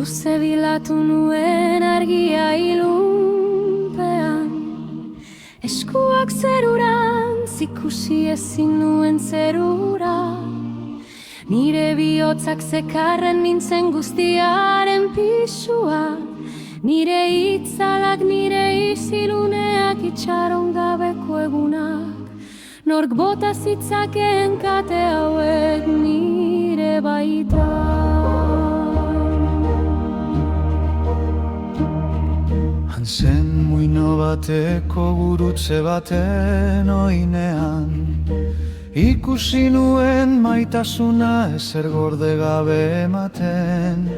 Luze bilatu nuen argia ilunpean, eskuak zerurantz ikusi ezin nuen zerura. Nire bihotzak zekarren nintzen guztiaren pisua, nire itzalak, nire iziluneak, itxaron gabeko egunak. Nork bota zitzakeen kate hauek nire baita. Zen muino bateko gurutze baten oinean, ikusi nuen maitasuna ezer gorde gabe ematen.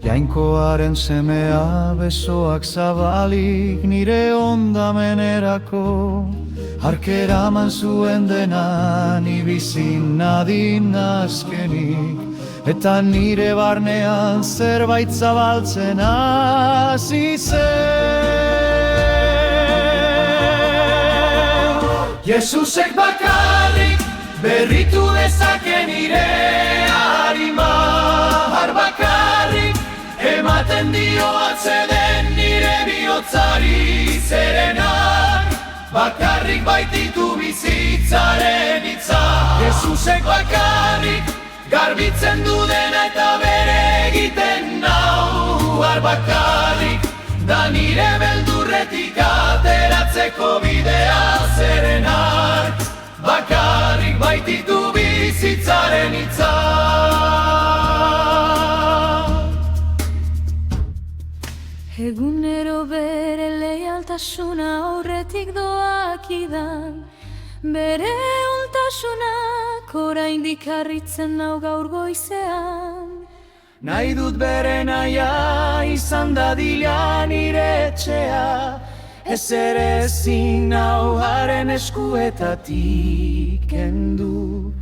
Jainkoaren semea besoak zabalik nire ondamenerako, arkeraman zuen dena ni bizin nadin azkenik. Eta nire barnean zerbait zabaltzen hasi zen. Jesusek bakarrik berritu dezake nire arima, har bakarrik ematen dio atseden nire bihotzari zerenak. Bakarrik baititu bizitzaren hitza, Jesusek bakarrik garbitzen du dena eta bere egiten nau. Har bakarrik da nire beldurretik ateratzeko bidea zerenak. Bakarrik baititu bizitzaren hitza. Egunero bere leialtasuna aurretik doakidan, bere oltasunak oraindik harritzen nau gaur goizean. Nahi dut bere naia izan dadila nire etxea, ezer ezin nau haren eskuetatik kendu.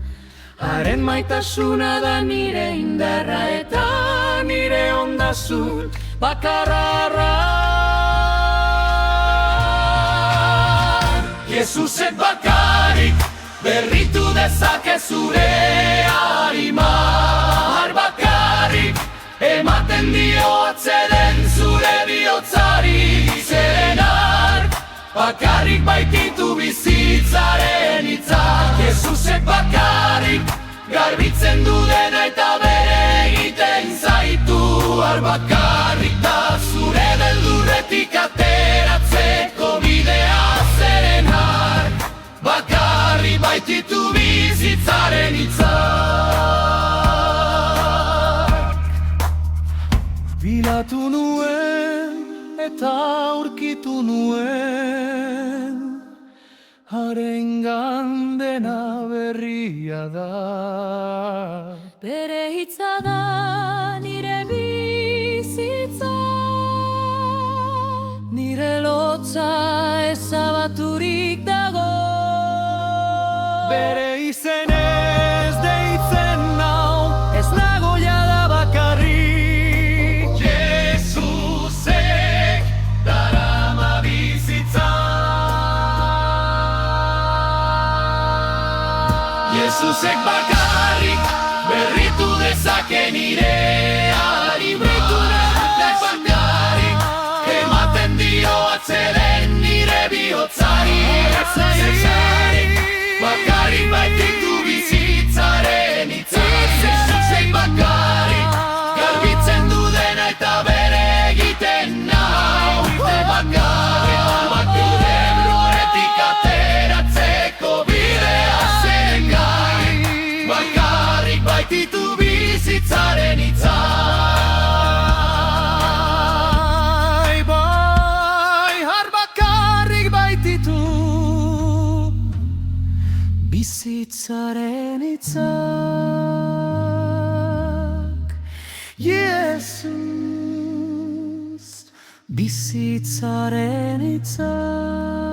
Haren maitasuna da nire indarra eta nire ondasun bakarra. Jesusek bakarrik berritu dezake zure arima, har bakarrik ematen dio atseden zure bihotzari zerenak. Bakarrik baititu bizitzaren hitza, Jesusek bakarrik garbitzen du dena eta bere egiten zaitu. Har bakarrik da zure beldurretik ateratzeko bidea zerenak. Bakarrik baititu bizitzaren hitza. Bilatu nuen eta aurkitu nuen, harengan dena berria da. Bere hitza da nire bizitza, nire lotza ezabaturik dago. Bere izenez deitzen nau, ez nago jada bakarrik. Jesusek darama bizitza. Jesusek bakarrik berritu dezake nire arima, bakarrik ematen dio atseden nire bihotzari zerenak. Bakarrik baititu bizitzaren hitza, Jesusek bakarrik garbitzen du dena eta bere egiten nau. Bakarrik beldurretik ateratzeko bidea zerenak. Bakarrik baititu bizitzaren hitza. Bai, har bakarrik baititu bizitzaren hitzak. Jesus, bizitzaren hitzak.